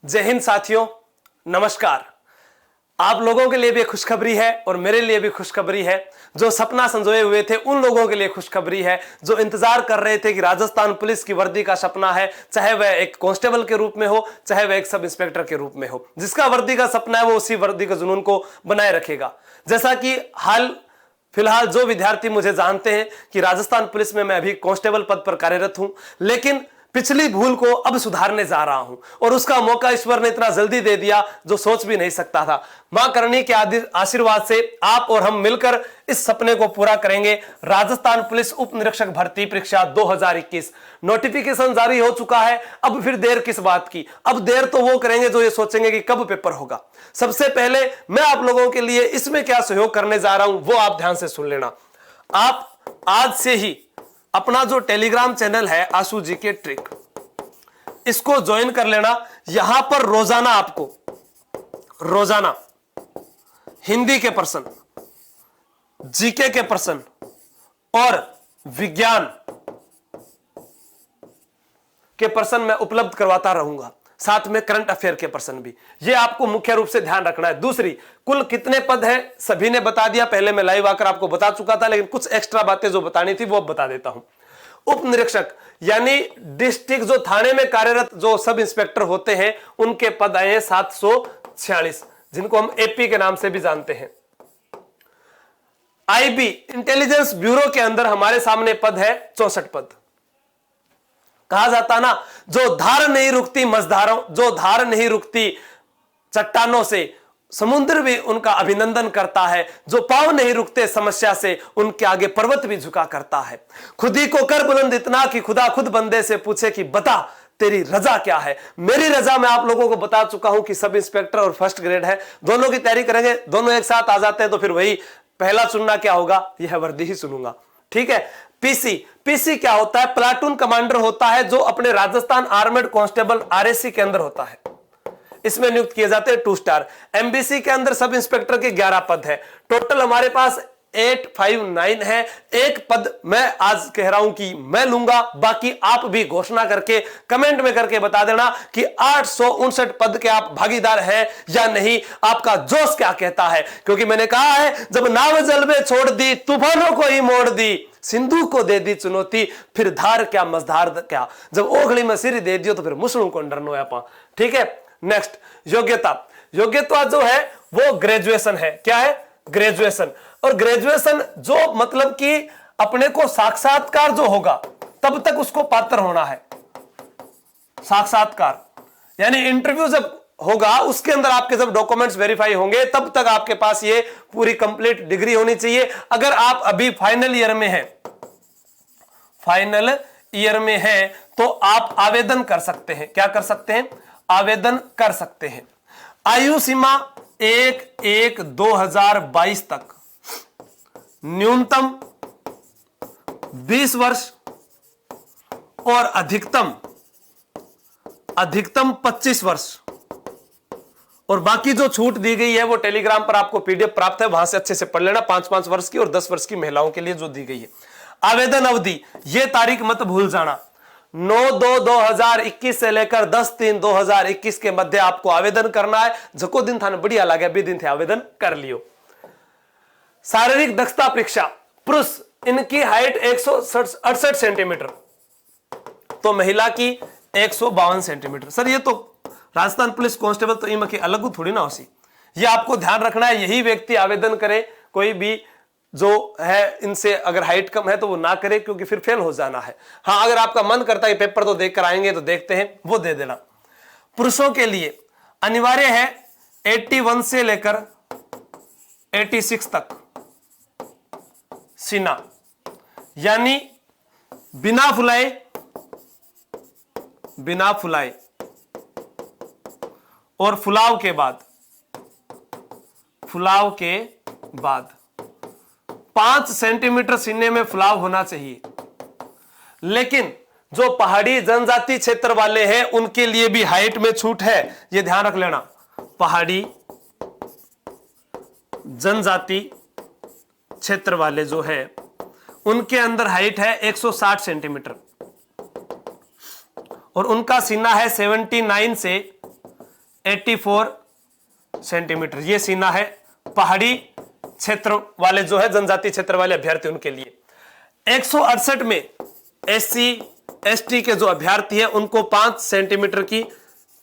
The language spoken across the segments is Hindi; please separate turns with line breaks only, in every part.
जय हिंद साथियों, नमस्कार। आप लोगों के लिए भी खुशखबरी है और मेरे लिए भी खुशखबरी है। जो सपना संजोए हुए थे उन लोगों के लिए खुशखबरी है, जो इंतजार कर रहे थे कि राजस्थान पुलिस की वर्दी का सपना है, चाहे वह एक कांस्टेबल के रूप में हो, चाहे वह एक सब इंस्पेक्टर के रूप में हो। जिसका वर्दी का सपना है वो उसी वर्दी के जुनून को बनाए रखेगा। जैसा कि फिलहाल जो विद्यार्थी मुझे जानते हैं कि राजस्थान पुलिस में मैं अभी कांस्टेबल पद पर कार्यरत हूं, लेकिन पिछली भूल को अब सुधारने जा रहा हूं और उसका मौका ईश्वर ने इतना जल्दी दे दिया जो सोच भी नहीं सकता था। मां करणी के आशीर्वाद से आप और हम मिलकर इस सपने को पूरा करेंगे। राजस्थान पुलिस उप निरीक्षक भर्ती परीक्षा 2021 नोटिफिकेशन जारी हो चुका है। अब फिर देर किस बात की? अब देर तो वो करेंगे जो ये सोचेंगे कि कब पेपर होगा। सबसे पहले मैं आप लोगों के लिए इसमें क्या सहयोग करने जा रहा हूं वो आप ध्यान से सुन लेना। आप आज से ही अपना जो टेलीग्राम चैनल है आशु जी के ट्रिक, इसको ज्वाइन कर लेना। यहां पर रोजाना हिंदी के प्रश्न, जीके के प्रश्न और विज्ञान के प्रश्न मैं उपलब्ध करवाता रहूंगा, साथ में करंट अफेयर के प्रश्न भी। ये आपको मुख्य रूप से ध्यान रखना है। दूसरी, कुल कितने पद है सभी ने बता दिया, पहले मैं लाइव आकर आपको बता चुका था, लेकिन कुछ एक्स्ट्रा बातें जो बतानी थी वो अब बता देता हूं। उप निरीक्षक यानी डिस्ट्रिक्ट जो थाने में कार्यरत जो सब इंस्पेक्टर होते हैं उनके पद आए हैं 746, जिनको हम एपी के नाम से भी जानते हैं। आईबी इंटेलिजेंस ब्यूरो के अंदर हमारे सामने पद है 64 पद। कहा जाता ना, जो धार नहीं रुकती मझधारों, जो धार नहीं रुकती चट्टानों से, समुद्र भी उनका अभिनंदन करता है। जो पांव नहीं रुकते समस्या से, उनके आगे पर्वत भी झुका करता है। खुद ही को कर बुलंद इतना कि खुदा खुद बंदे से पूछे कि बता तेरी रजा क्या है। मेरी रजा मैं आप लोगों को बता चुका हूं कि सब इंस्पेक्टर और फर्स्ट ग्रेड है, दोनों की तैयारी करेंगे। दोनों एक साथ आ जाते हैं तो फिर वही पहला चुनना क्या होगा, यह वर्दी ही चुनूंगा। ठीक है। पीसी क्या होता है? प्लाटून कमांडर होता है, जो अपने राजस्थान आर्मेड कांस्टेबल आरएसी के अंदर होता है। इसमें नियुक्त किए जाते हैं 2 स्टार। एमबीसी के अंदर सब इंस्पेक्टर के 11 पद है। टोटल हमारे पास 859 है। एक पद मैं आज कह रहा हूं कि मैं लूंगा, बाकी आप भी घोषणा करके कमेंट में करके बता देना कि 859 पद के आप भागीदार हैं या नहीं। आपका जोश क्या कहता है? क्योंकि मैंने कहा है, जब नाव जल में छोड़ दी, तूफानों को ही मोड़ दी, सिंधु को दे दी चुनौती, फिर धार क्या मझधार क्या। जब ओखली में सिर दे दियो तो फिर मुसलू को डरनो है। ठीक है। नेक्स्ट, योग्यता जो है वो ग्रेजुएशन है। क्या है? ग्रेजुएशन। और ग्रेजुएशन जो मतलब कि अपने को साक्षात्कार जो होगा तब तक उसको पात्र होना है। साक्षात्कार यानी इंटरव्यू जब होगा उसके अंदर आपके जब डॉक्यूमेंट्स वेरीफाई होंगे तब तक आपके पास ये पूरी कंप्लीट डिग्री होनी चाहिए। अगर आप अभी फाइनल ईयर में हैं तो आप आवेदन कर सकते हैं। क्या कर सकते हैं? आवेदन कर सकते हैं। आयु सीमा 1/1/2022 तक, न्यूनतम 20 वर्ष और अधिकतम 25 वर्ष। और बाकी जो छूट दी गई है वो टेलीग्राम पर आपको पीडीएफ प्राप्त है, वहां से अच्छे से पढ़ लेना। 5-5 वर्ष की और 10 वर्ष की महिलाओं के लिए जो दी गई है। आवेदन अवधि, ये तारीख मत भूल जाना, 9/2/2021 से लेकर 10/3/2021 के मध्य आपको आवेदन करना है। जको दिन था ना बढ़िया लगे, भी दिन थे आवेदन कर लियो। शारीरिक दक्षता परीक्षा, पुरुष इनकी हाइट 168 सेंटीमीटर, तो महिला की 152 सेंटीमीटर। सर ये तो राजस्थान पुलिस कांस्टेबल तो इनकी अलग थोड़ी ना होसी, ये आपको ध्यान रखना है। यही व्यक्ति आवेदन करे, कोई भी जो है इनसे अगर हाइट कम है तो वो ना करे, क्योंकि फिर फेल हो जाना है। हाँ, अगर आपका मन करता है पेपर तो देख कर आएंगे तो देखते हैं, वो दे देना। पुरुषों के लिए अनिवार्य है 81 से लेकर 86 तक सीना, यानी बिना फुलाए और फुलाव के बाद 5 सेंटीमीटर सीने में फुलाव होना चाहिए। लेकिन जो पहाड़ी जनजाति क्षेत्र वाले हैं उनके लिए भी हाइट में छूट है, ये ध्यान रख लेना। पहाड़ी जनजाति क्षेत्र वाले जो है उनके अंदर हाइट है 160 सेंटीमीटर और उनका सीना है 79 से 84 सेंटीमीटर। ये सीमा है पहाड़ी क्षेत्र वाले जो है जनजाति क्षेत्र वाले अभ्यर्थी उनके लिए। 168 में SC ST के जो अभ्यर्थी है उनको 5 सेंटीमीटर की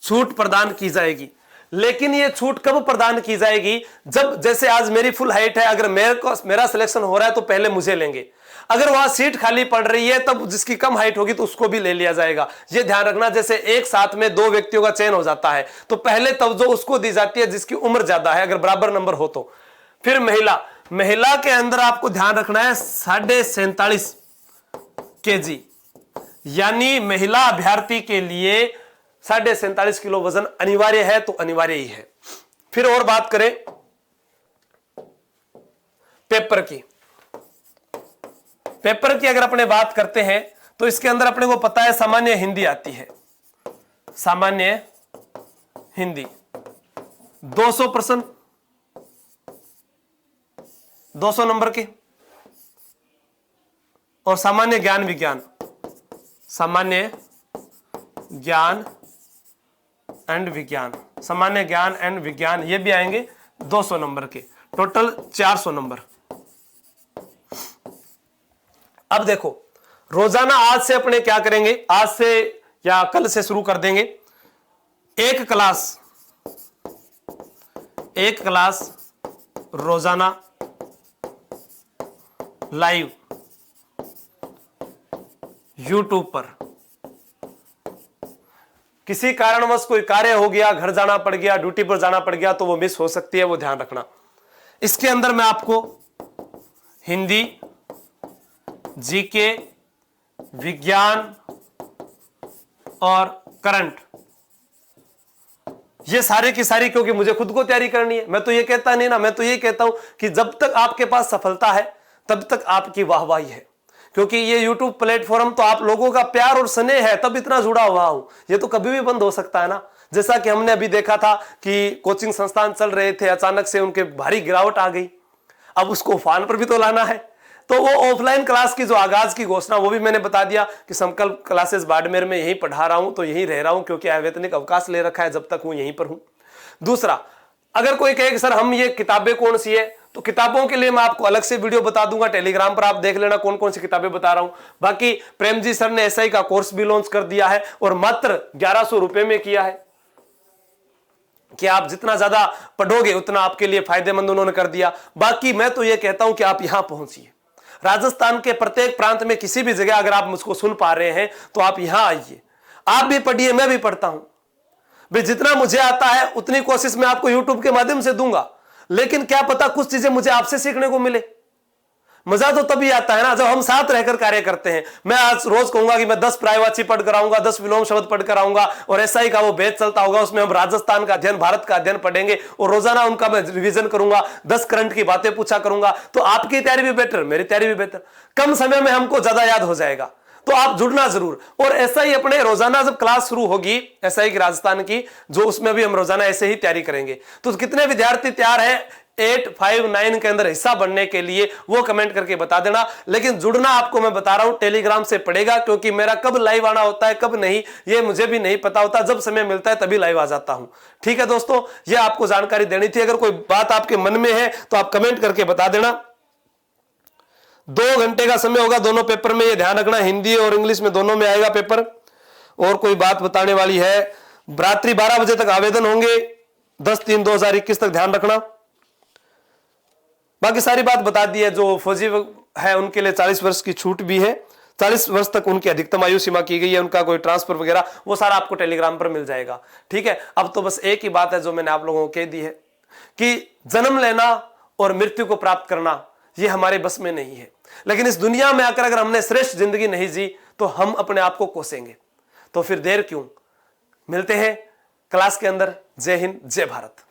छूट प्रदान की जाएगी। लेकिन ये छूट कब प्रदान की जाएगी? जब जैसे आज मेरी फुल हाइट है, अगर मेरा सिलेक्शन हो रहा है तो पहले मुझे लेंगे। अगर वहां सीट खाली पड़ रही है तब जिसकी कम हाइट होगी तो उसको भी ले लिया जाएगा। ये ध्यान रखना, जैसे एक साथ में 2 व्यक्तियों का चयन हो जाता है तो पहले तवज्जो उसको दी जाती है जिसकी उम्र ज्यादा है, अगर बराबर नंबर हो तो। फिर महिला के अंदर आपको ध्यान रखना है 47.5 kg, यानी महिला अभ्यर्थी के लिए 47.5 किलो वजन अनिवार्य है, तो अनिवार्य ही है। फिर और बात करें पेपर की अगर अपने बात करते हैं तो इसके अंदर अपने को पता है सामान्य हिंदी आती है। सामान्य हिंदी 200 प्रश्न, 200 नंबर के, और सामान्य ज्ञान विज्ञान, सामान्य ज्ञान एंड विज्ञान, सामान्य ज्ञान एंड विज्ञान ये भी आएंगे 200 नंबर के, टोटल 400 नंबर। अब देखो रोजाना आज से अपने क्या करेंगे, आज से या कल से शुरू कर देंगे। एक क्लास रोजाना लाइव YouTube पर। किसी कारणवश कोई कार्य हो गया, घर जाना पड़ गया, ड्यूटी पर जाना पड़ गया तो वो मिस हो सकती है, वो ध्यान रखना। इसके अंदर मैं आपको हिंदी, जीके, विज्ञान और करंट, ये सारे की सारी, क्योंकि मुझे खुद को तैयारी करनी है। मैं तो ये कहता नहीं ना, मैं तो ये कहता हूं कि जब तक आपके पास सफलता है तब तक आपकी वाहवाही है, क्योंकि ये YouTube प्लेटफॉर्म तो आप लोगों का प्यार और स्नेह है तब इतना जुड़ा हुआ हूं। ये तो कभी भी बंद हो सकता है ना। जैसा कि हमने अभी देखा था कि कोचिंग संस्थान चल रहे थे, अचानक से उनके भारी गिरावट आ गई, अब उसको उफान पर भी तो लाना है। तो वो ऑफलाइन क्लास की जो आगाज की घोषणा, वो भी मैंने बता दिया कि संकल्प क्लासेस बाड़मेर में यहीं पढ़ा रहा हूं, तो यहीं रह रहा हूं, क्योंकि अवैतनिक अवकाश ले रखा है, जब तक हूं यहीं पर हूं। दूसरा, अगर कोई कहे कि सर हम ये किताबें कौन सी है, तो किताबों के लिए मैं आपको अलग से वीडियो बता दूंगा, टेलीग्राम पर आप देख लेना कौन कौन सी किताबें बता रहा हूं। बाकी प्रेम जी सर ने SI का कोर्स भी लॉन्च कर दिया है और मात्र 1100 रुपए में किया है, कि आप जितना ज्यादा पढ़ोगे उतना आपके लिए फायदेमंद उन्होंने कर दिया। बाकी मैं तो ये कहता हूं कि आप यहां पहुंचिए, राजस्थान के प्रत्येक प्रांत में किसी भी जगह अगर आप मुझको सुन पा रहे हैं तो आप यहां आइए, आप भी पढ़िए, मैं भी पढ़ता हूं भाई। जितना मुझे आता है उतनी कोशिश मैं आपको YouTube के माध्यम से दूंगा, लेकिन क्या पता कुछ चीजें मुझे आपसे सीखने को मिले। मजा तो तभी आता है ना जब हम साथ रहकर कार्य करते हैं। मैं आज रोज कहूंगा कि मैं 10 पर्यायवाची पढ़ कर आऊंगा, 10 विलोम शब्द पढ़ कर आऊंगा, और SI का वो बैच चलता होगा, उसमें हम राजस्थान का अध्ययन, भारत का अध्ययन पढ़ेंगे और रोजाना उनका मैं रिवीजन करूंगा, 10 करंट की बातें पूछा करूंगा। तो आपकी तैयारी भी बेटर, मेरी तैयारी भी बेटर, कम समय में हमको ज्यादा याद हो जाएगा। तो आप जुड़ना जरूर। और SI अपने रोजाना जब क्लास शुरू होगी SI की राजस्थान की, जो उसमें भी हम रोजाना ऐसे ही तैयारी करेंगे। तो कितने विद्यार्थी तैयार हैं 859 के अंदर हिस्सा बनने के लिए, वो कमेंट करके बता देना। लेकिन जुड़ना आपको मैं बता रहा हूं टेलीग्राम से पड़ेगा, क्योंकि मेरा कब लाइव आना होता है कब नहीं ये मुझे भी नहीं पता होता, जब समय मिलता है तभी लाइव आ जाता हूं। ठीक है दोस्तों, ये आपको जानकारी देनी थी। अगर कोई बात आपके मन में है तो आप कमेंट करके बता देना। 2 घंटे का समय होगा दोनों पेपर में, ये ध्यान रखना, हिंदी और इंग्लिश में दोनों में आएगा पेपर। और कोई बात बताने वाली है, रात्रि 12 बजे तक आवेदन होंगे, 10/3/2021 तक, ध्यान रखना। बाकी सारी बात बता दी है। जो फौजी है उनके लिए 40 वर्ष की छूट भी है, 40 वर्ष तक उनकी अधिकतम आयु सीमा की गई है, उनका कोई ट्रांसफर वगैरह वो सारा आपको टेलीग्राम पर मिल जाएगा। ठीक है, अब तो बस एक ही बात है जो मैंने आप लोगों को कह दी है कि जन्म लेना और मृत्यु को प्राप्त करना ये हमारे बस में नहीं है, लेकिन इस दुनिया में आकर अगर हमने श्रेष्ठ जिंदगी नहीं जी तो हम अपने आप को कोसेंगे। तो फिर देर क्यों, मिलते हैं क्लास के अंदर। जय हिंद, जय भारत।